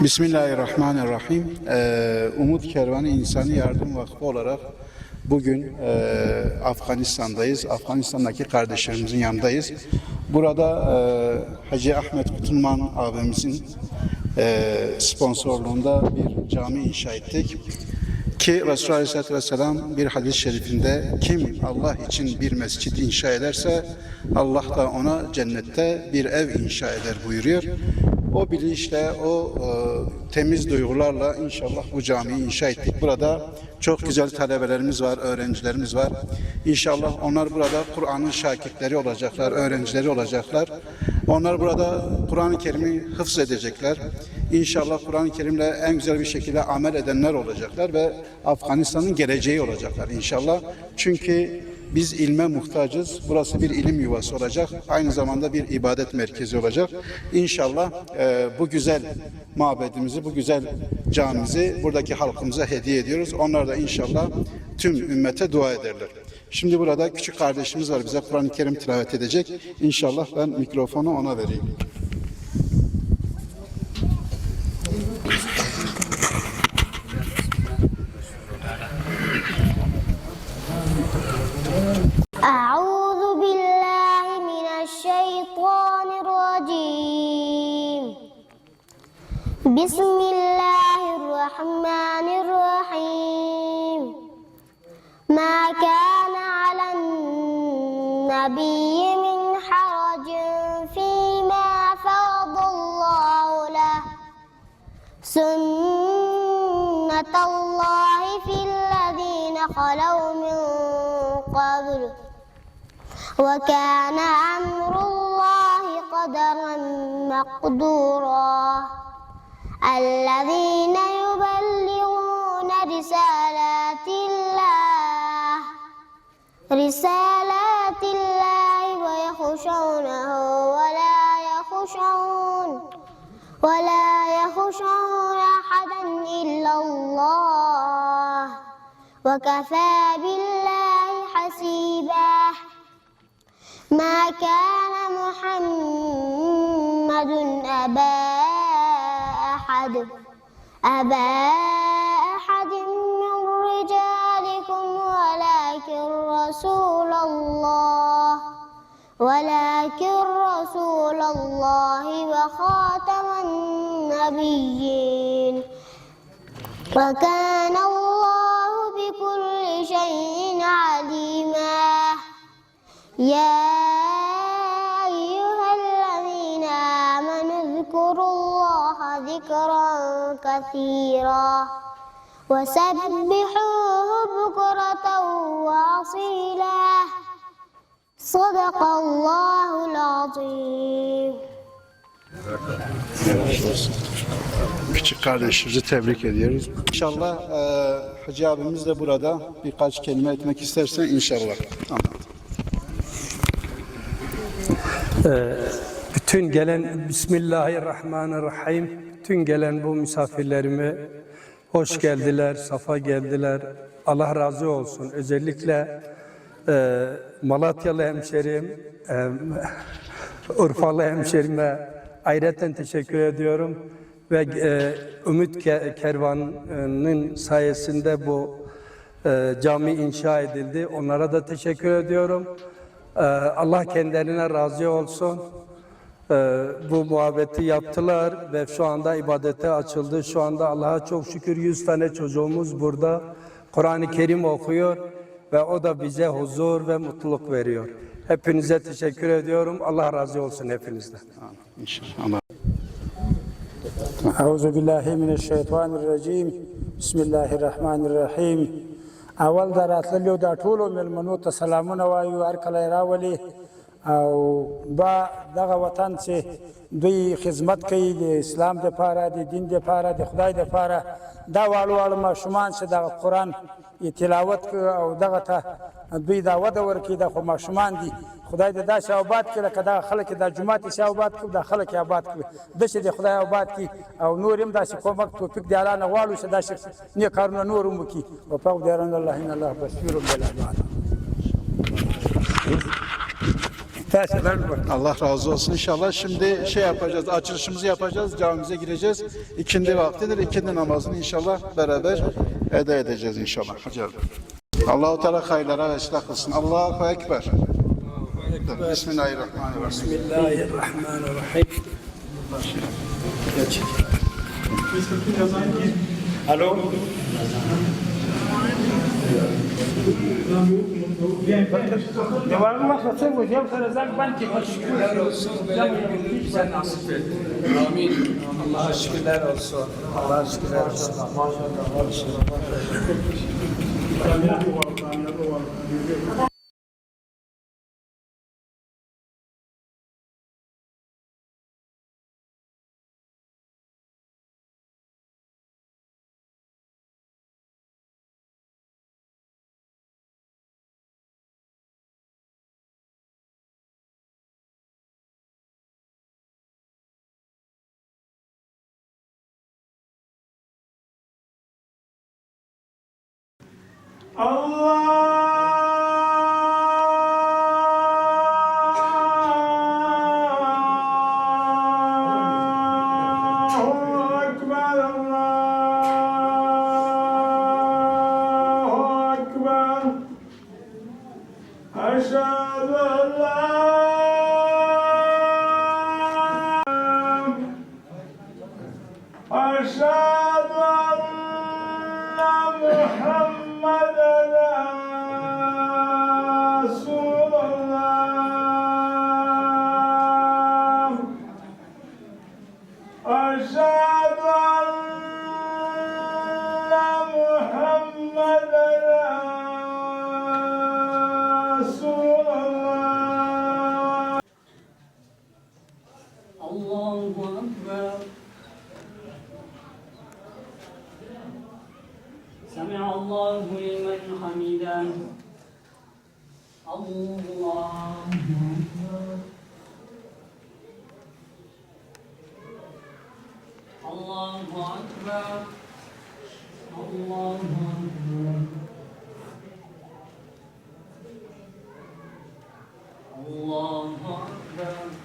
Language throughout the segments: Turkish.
Bismillahirrahmanirrahim. Umut Kervanı İnsani Yardım Vakfı olarak bugün Afganistan'dayız. Afganistan'daki kardeşlerimizin yanındayız. Burada Hacı Ahmet Kutulman abimizin sponsorluğunda bir cami inşa ettik. Ki Resulullah Aleyhisselatü Vesselam bir hadis-i şerifinde kim Allah için bir mescit inşa ederse Allah da ona cennette bir ev inşa eder buyuruyor. O bilinçle, o temiz duygularla inşallah bu camiyi inşa ettik. Burada çok güzel talebelerimiz var, öğrencilerimiz var. İnşallah onlar burada Kur'an'ın şakirtleri olacaklar, öğrencileri olacaklar. Onlar burada Kur'an-ı Kerim'i hıfz edecekler. İnşallah Kur'an-ı Kerim'le en güzel bir şekilde amel edenler olacaklar ve Afganistan'ın geleceği olacaklar inşallah. Çünkü biz ilme muhtacız. Burası bir ilim yuvası olacak. Aynı zamanda bir ibadet merkezi olacak. İnşallah bu güzel mabedimizi, bu güzel camimizi buradaki halkımıza hediye ediyoruz. Onlar da inşallah tüm ümmete dua ederler. Şimdi burada küçük kardeşimiz var. Bize Kur'an-ı Kerim tilavet edecek. İnşallah ben mikrofonu ona vereyim. أعوذ بالله من الشيطان الرجيم بسم الله الرحمن الرحيم ما كان على النبي من حرج فيما فرض الله له سنة الله في الذين خلوا من قبل وكان أمر الله قدرا مقدورا الذين يبلغون رسالات الله ويخشونه ولا يخشون أحدا إلا الله وكفى بالله حسيبا ما كان محمد أبا أحد من رجالكم ولكن رسول الله وخاتم النبيين وكان الله بكل شيء عليما يا أيها الذين آمنوا اذكروا الله ذكرا كثيرا وسبحوه بكرة وأصيلا صدق الله العظيم. Küçük kardeşimizi tebrik ediyoruz. İnşallah Hacı abimiz de burada birkaç kelime etmek isterse inşallah. Tamam. Bütün gelen Bismillahirrahmanirrahim. Bütün gelen bu misafirlerime hoş geldiler, safa geldiler. Allah razı olsun. Özellikle Malatyalı hemşerim, Urfalı hemşerime ayrıca teşekkür ediyorum. Ve Umut Kervanı'nın sayesinde bu cami inşa edildi. Onlara da teşekkür ediyorum. Allah kendilerine razı olsun. Bu muhabbeti yaptılar ve şu anda ibadete açıldı. Şu anda Allah'a çok şükür 100 tane çocuğumuz burada Kur'an-ı Kerim okuyor ve o da bize huzur ve mutluluk veriyor. Hepinize teşekkür ediyorum. Allah razı olsun hepinizden. İnşallah. Euzubillahimineşşeytanirracim. Bismillahirrahmanirrahim. اول دا راتللو دا ټولو مېلمنو ته سلامونه وایو هر کله یې راولي او دا دغه وطن چې دوی خدمت کوي د اسلام دپاره د دین دپاره د خدای دپاره دا واړه واړه ماشومان چې دغه قرآن تلاوت کوي او دغه ته دوی دا وده ورکوي دا خو ماشومان دي خدای دې داسې آباد کړي لکه دغه خلک دا جومات یې آباد کړي دا خلک یې آباد کړي داسې دې خدای آباد کړي او نور هم داسې کومک توفیق د الله نه غواړو چې داسې نیک کارونه نور هم وکړي وفق دیران الله ان الله بصیر بالعباد Teşekkürler. Allah razı olsun inşallah. Şimdi şey yapacağız, açılışımızı yapacağız, camimize gireceğiz. İkindi vaktidir, ikindi namazını inşallah beraber eda edeceğiz inşallah. Allah-u Teala hayırlara vesile kılsın. Allahu Ekber. Bismillahirrahmanirrahim. Bismillahirrahmanirrahim. Alo. Devamlı başlasın hocam sana ben Şükürler olsun. Böyle bir günü bize nasip etti. Amin. Allah'a şükürler olsun. Allah'a şükürler olsun. أشهد أن محمدا رسول الله أشهد أن محمدا رسول الله الله أكبر سمع الله لمن حمده الله أكبر الله أكبر الله أكبر الله أكبر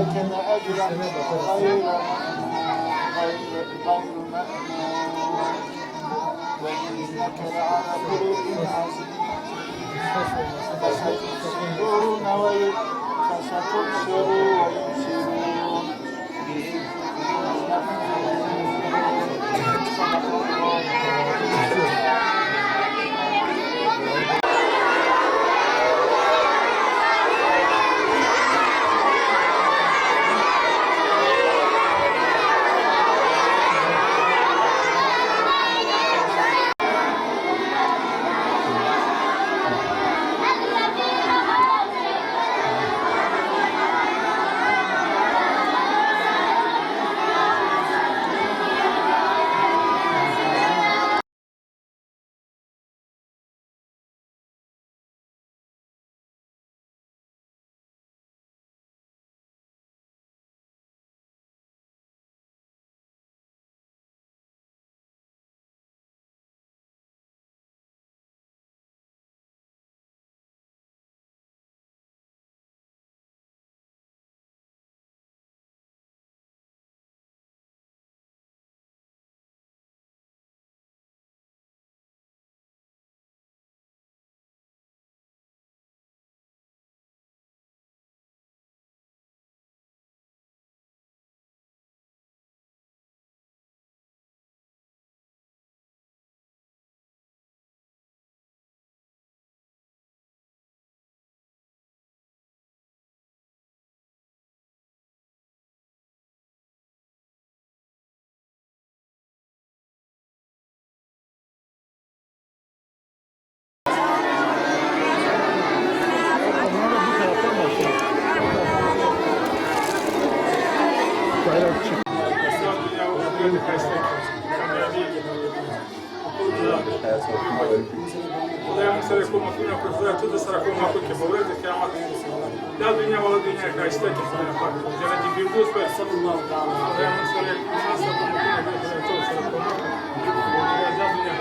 لكن أجرا غير ممنون وإنك لعلى خلق عظيم فستبصرون فستبصرون ويبصرون خدای موږ سره کومه کونه پر خدای ته د سره کومه کو کې په ورځ د قیامت دا دنیا ولا دنیا کاشته کې خدای پاک جنت فردوس په صلی الله تعالی خدای موږ سره کومه کونه په خدای ته سره کومه دا دنیا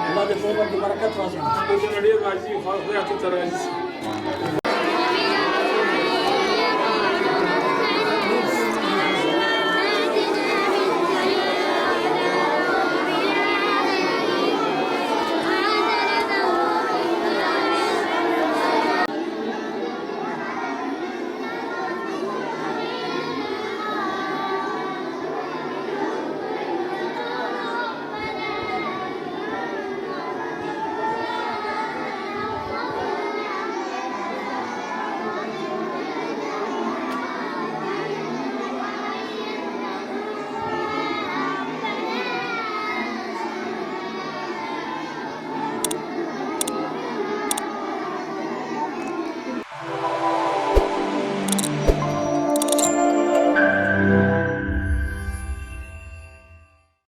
الله دې په برکت واچي د دې نړۍ راځي خدای ته راځي